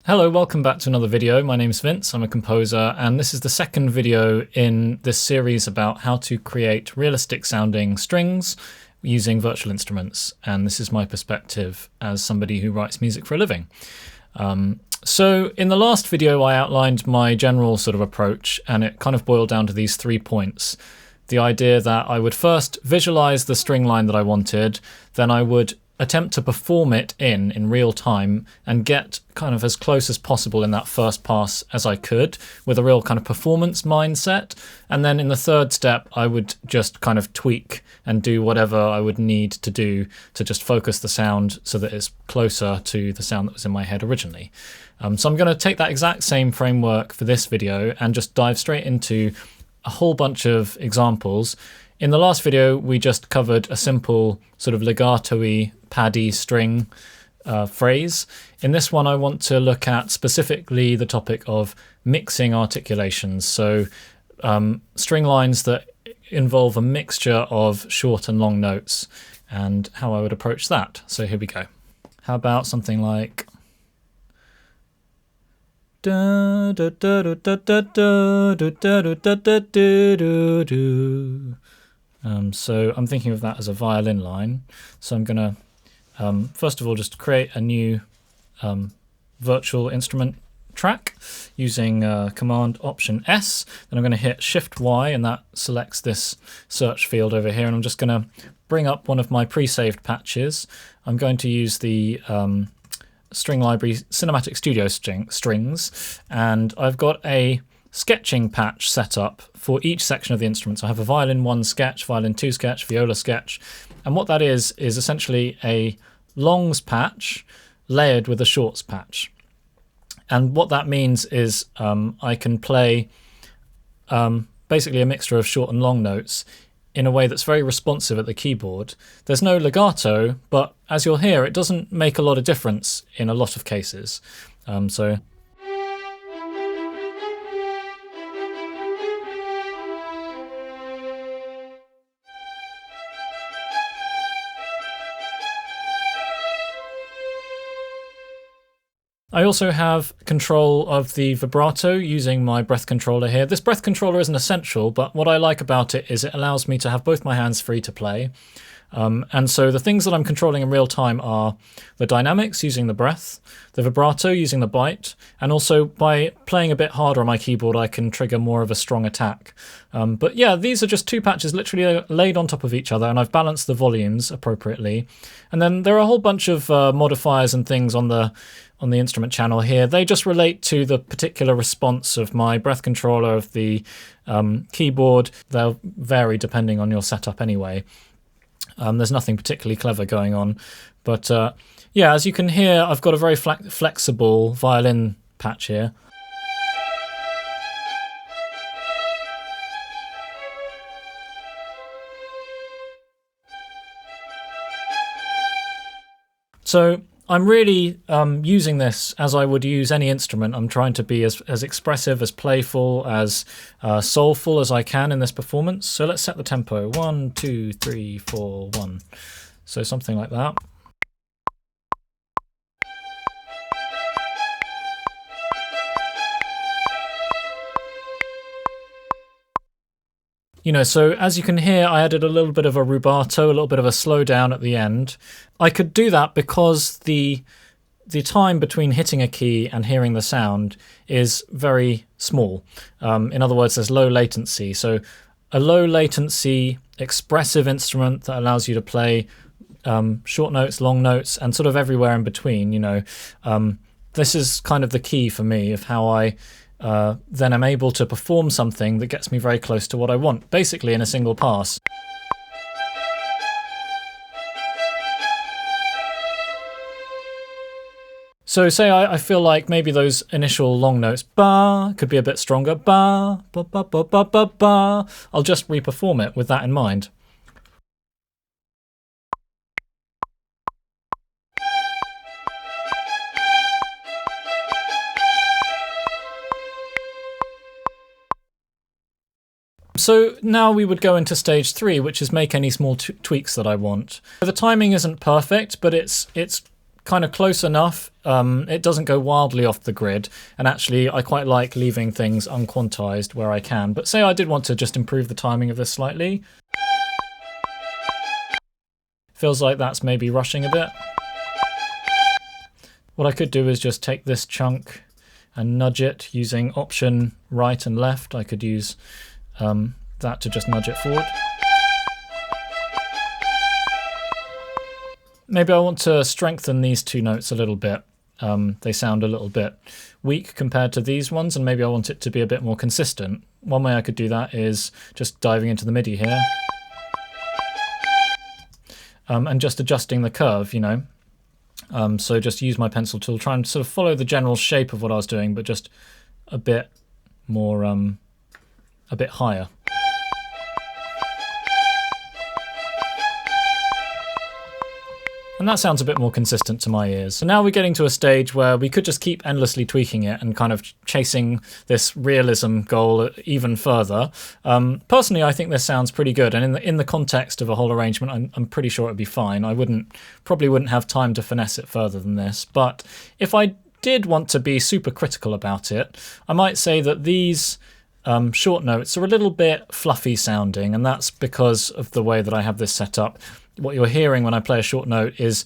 Hello, welcome back to another video. My name's Vince, I'm a composer, and this is the second video in this series about how to create realistic sounding strings using virtual instruments. And this is my perspective as somebody who writes music for a living. So in the last video I outlined my general sort of approach, and it kind of boiled down to these 3 points. The idea that I would first visualize the string line that I wanted, then I would attempt to perform it in real time and get kind of as close as possible in that first pass as I could with a real kind of performance mindset. And then in the third step, I would just kind of tweak and do whatever I would need to do to just focus the sound so that it's closer to the sound that was in my head originally. So I'm going to take that exact same framework for this video and just dive straight into a whole bunch of examples. In the last video, we just covered a simple sort of legato-y, paddy string phrase. In this one, I want to look at specifically the topic of mixing articulations. So string lines that involve a mixture of short and long notes and how I would approach that. So here we go. How about something like... So I'm thinking of that as a violin line. So I'm going to first of all just create a new virtual instrument track using Command Option S. Then I'm going to hit Shift Y and that selects this search field over here. And I'm just going to bring up one of my pre-saved patches. I'm going to use the string library Cinematic Studio strings, and I've got a sketching patch set up for each section of the instrument. So I have a violin 1 sketch, violin 2 sketch, viola sketch, and what that is essentially a longs patch layered with a shorts patch. And what that means is I can play basically a mixture of short and long notes in a way that's very responsive at the keyboard. There's no legato, but as you'll hear, it doesn't make a lot of difference in a lot of cases. So I also have control of the vibrato using my breath controller here. This breath controller isn't essential, but what I like about it is it allows me to have both my hands free to play. And so the things that I'm controlling in real time are the dynamics using the breath, the vibrato using the bite, and also by playing a bit harder on my keyboard I can trigger more of a strong attack. But yeah, these are just 2 patches literally laid on top of each other, and I've balanced the volumes appropriately. And then there are a whole bunch of modifiers and things on the instrument channel here. They just relate to the particular response of my breath controller, of the keyboard. They'll vary depending on your setup anyway. There's nothing particularly clever going on. But yeah, as you can hear, I've got a very flexible violin patch here. So I'm really using this as I would use any instrument. I'm trying to be as expressive, as playful, as soulful as I can in this performance. So let's set the tempo. 1, 2, 3, 4, 1. So something like that. You know, so as you can hear, I added a little bit of a rubato, a little bit of a slowdown at the end. I could do that because the time between hitting a key and hearing the sound is very small. In other words, there's low latency. So a low latency expressive instrument that allows you to play short notes, long notes, and sort of everywhere in between, you know. This is kind of the key for me of how I then I'm able to perform something that gets me very close to what I want, basically in a single pass. So say I feel like maybe those initial long notes, ba, could be a bit stronger, ba, ba, ba, ba, ba, ba, ba. I'll just re-perform it with that in mind. So now we would go into stage 3, which is make any small tweaks that I want. The timing isn't perfect, but it's kind of close enough. It doesn't go wildly off the grid, and actually I quite like leaving things unquantized where I can. But say I did want to just improve the timing of this slightly. Feels like that's maybe rushing a bit. What I could do is just take this chunk and nudge it using option right and left. I could use that to just nudge it forward. Maybe I want to strengthen these two notes a little bit. They sound a little bit weak compared to these ones, and maybe I want it to be a bit more consistent. One way I could do that is just diving into the MIDI here. And just adjusting the curve, you know. So just use my pencil tool, try and sort of follow the general shape of what I was doing, but just a bit more, a bit higher. And that sounds a bit more consistent to my ears. So now we're getting to a stage where we could just keep endlessly tweaking it and kind of chasing this realism goal even further. Personally, I think this sounds pretty good, and in the context of a whole arrangement, I'm pretty sure it'd be fine. I probably wouldn't have time to finesse it further than this. But if I did want to be super critical about it, I might say that these short notes are a little bit fluffy sounding, and that's because of the way that I have this set up. What you're hearing when I play a short note is,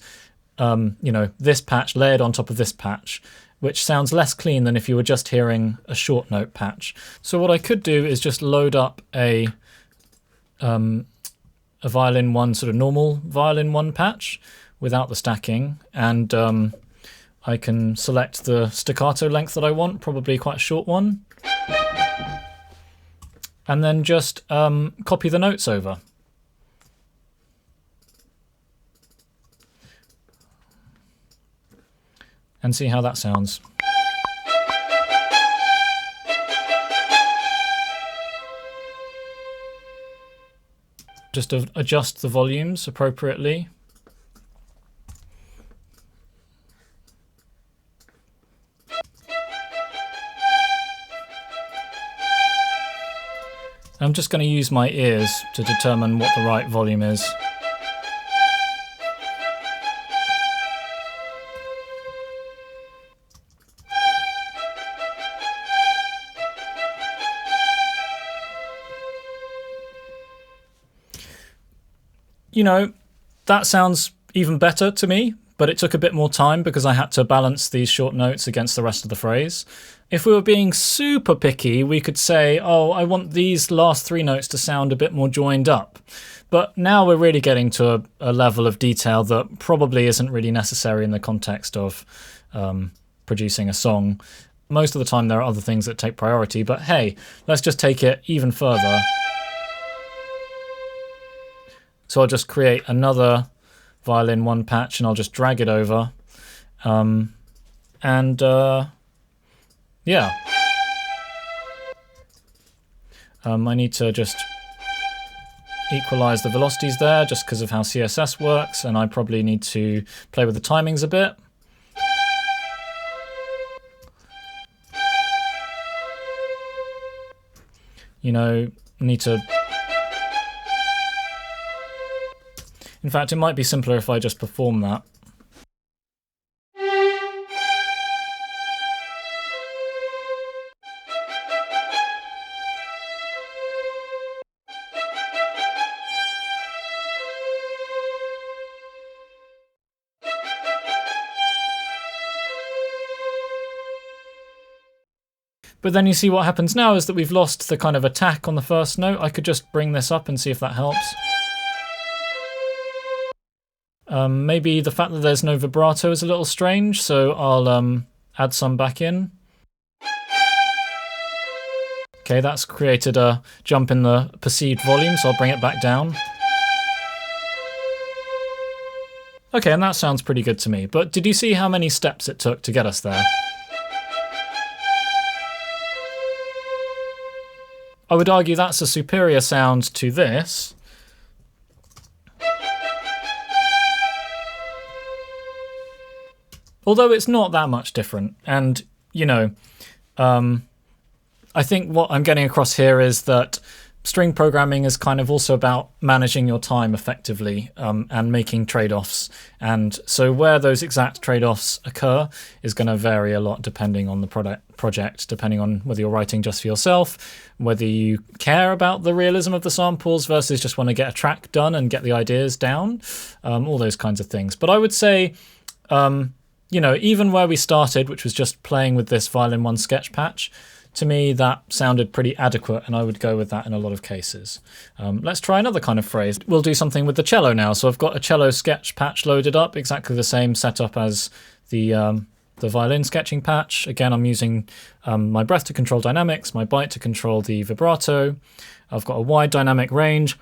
you know, this patch layered on top of this patch, which sounds less clean than if you were just hearing a short note patch. So what I could do is just load up a Violin 1, sort of normal Violin 1 patch without the stacking, and I can select the staccato length that I want, probably quite a short one, and then just copy the notes over. And see how that sounds. Just adjust the volumes appropriately. I'm just going to use my ears to determine what the right volume is. You know, that sounds even better to me, but it took a bit more time because I had to balance these short notes against the rest of the phrase. If we were being super picky, we could say, oh, I want these last three notes to sound a bit more joined up. But now we're really getting to a level of detail that probably isn't really necessary in the context of producing a song. Most of the time there are other things that take priority, but hey, let's just take it even further. So I'll just create another Violin 1 patch and I'll just drag it over. Yeah. I need to just equalize the velocities there just because of how CSS works, and I probably need to play with the timings a bit. You know, need to... In fact, it might be simpler if I just perform that. But then you see what happens now is that we've lost the kind of attack on the first note. I could just bring this up and see if that helps. Maybe the fact that there's no vibrato is a little strange, so I'll add some back in. Okay, that's created a jump in the perceived volume, so I'll bring it back down. Okay, and that sounds pretty good to me, but did you see how many steps it took to get us there? I would argue that's a superior sound to this. Although it's not that much different. And, you know, I think what I'm getting across here is that string programming is kind of also about managing your time effectively, and making trade-offs. And so where those exact trade-offs occur is going to vary a lot depending on the project, depending on whether you're writing just for yourself, whether you care about the realism of the samples versus just want to get a track done and get the ideas down, all those kinds of things. But I would say, even where we started, which was just playing with this Violin 1 sketch patch, to me, that sounded pretty adequate, and I would go with that in a lot of cases. Let's try another kind of phrase. We'll do something with the cello now. So I've got a cello sketch patch loaded up, exactly the same setup as the violin sketching patch. Again, I'm using my breath to control dynamics, my bite to control the vibrato. I've got a wide dynamic range,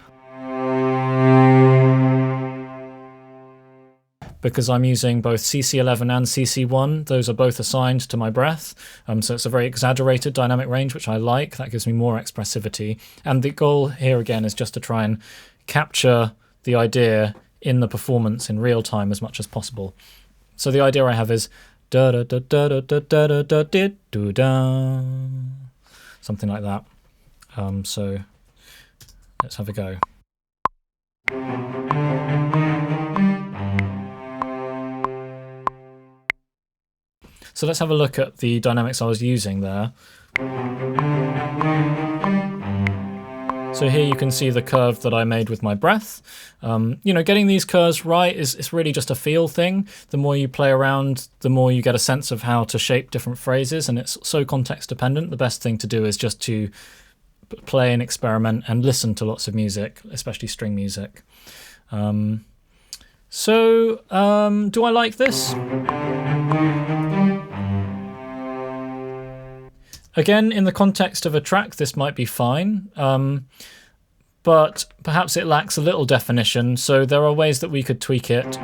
because I'm using both CC11 and CC1. Those are both assigned to my breath. So it's a very exaggerated dynamic range, which I like. That gives me more expressivity. And the goal here again is just to try and capture the idea in the performance in real time as much as possible. So the idea I have is da da da da da da da da da da da, something like that. So let's have a go. So let's have a look at the dynamics I was using there. So here you can see the curve that I made with my breath. Getting these curves right is really just a feel thing. The more you play around, the more you get a sense of how to shape different phrases, and it's so context dependent. The best thing to do is just to play and experiment and listen to lots of music, especially string music. Do I like this? Again, in the context of a track, this might be fine, but perhaps it lacks a little definition, so there are ways that we could tweak it.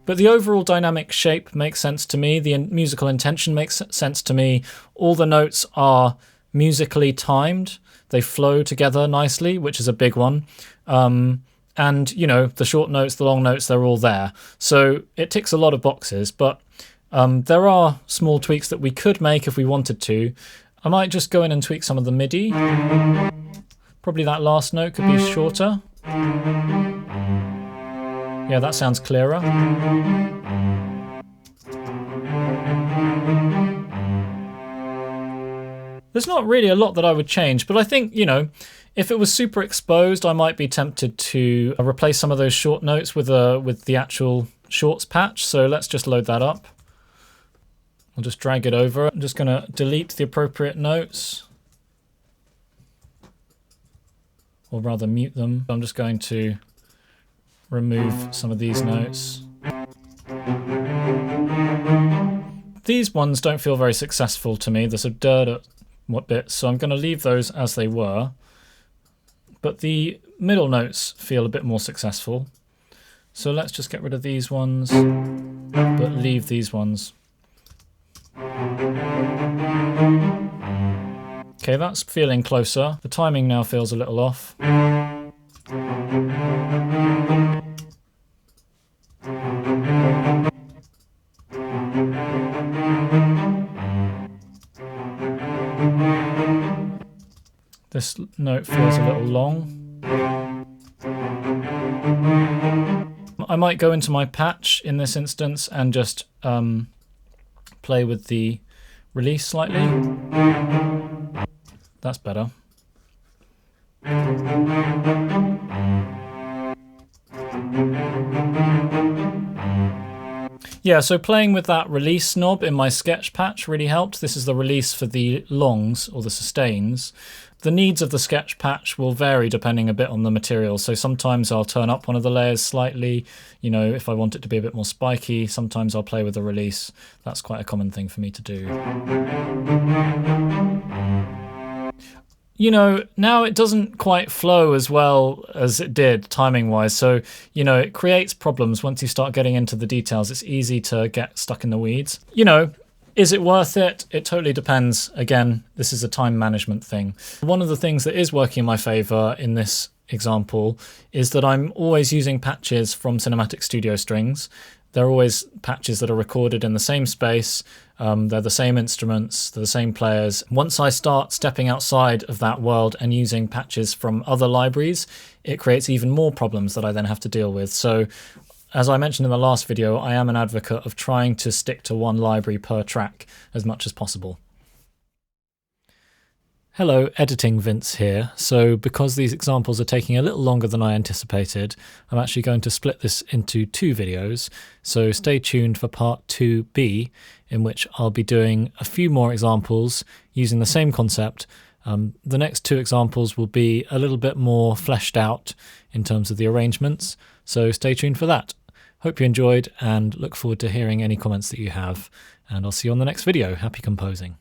But the overall dynamic shape makes sense to me, the musical intention makes sense to me, all the notes are musically timed, they flow together nicely, which is a big one. And, the short notes, the long notes, they're all there. So it ticks a lot of boxes, but there are small tweaks that we could make if we wanted to. I might just go in and tweak some of the MIDI. Probably that last note could be shorter. Yeah, that sounds clearer. There's not really a lot that I would change, but I think, if it was super exposed, I might be tempted to replace some of those short notes with the actual shorts patch. So let's just load that up. I'll just drag it over. I'm just going to delete the appropriate notes, or rather mute them. I'm just going to remove some of these notes. These ones don't feel very successful to me. There's a what bits, so I'm going to leave those as they were. But the middle notes feel a bit more successful. So let's just get rid of these ones, but leave these ones. Okay, that's feeling closer. The timing now feels a little off. This note feels a little long. I might go into my patch in this instance and just play with the release slightly. That's better. Yeah, so playing with that release knob in my sketch patch really helped. This is the release for the longs or the sustains. The needs of the sketch patch will vary depending a bit on the material. So sometimes I'll turn up one of the layers slightly, if I want it to be a bit more spiky. Sometimes I'll play with the release. That's quite a common thing for me to do. Now it doesn't quite flow as well as it did timing-wise. So, it creates problems once you start getting into the details. It's easy to get stuck in the weeds. Is it worth it? It totally depends. Again, this is a time management thing. One of the things that is working in my favor in this example is that I'm always using patches from Cinematic Studio Strings, They're always patches that are recorded in the same space. They're the same instruments, they're the same players. Once I start stepping outside of that world and using patches from other libraries, it creates even more problems that I then have to deal with. So as I mentioned in the last video, I am an advocate of trying to stick to one library per track as much as possible. Hello, Editing Vince here. So because these examples are taking a little longer than I anticipated, I'm actually going to split this into 2 videos. So stay tuned for part 2B, in which I'll be doing a few more examples using the same concept. The next 2 examples will be a little bit more fleshed out in terms of the arrangements. So stay tuned for that. Hope you enjoyed and look forward to hearing any comments that you have. And I'll see you on the next video. Happy composing.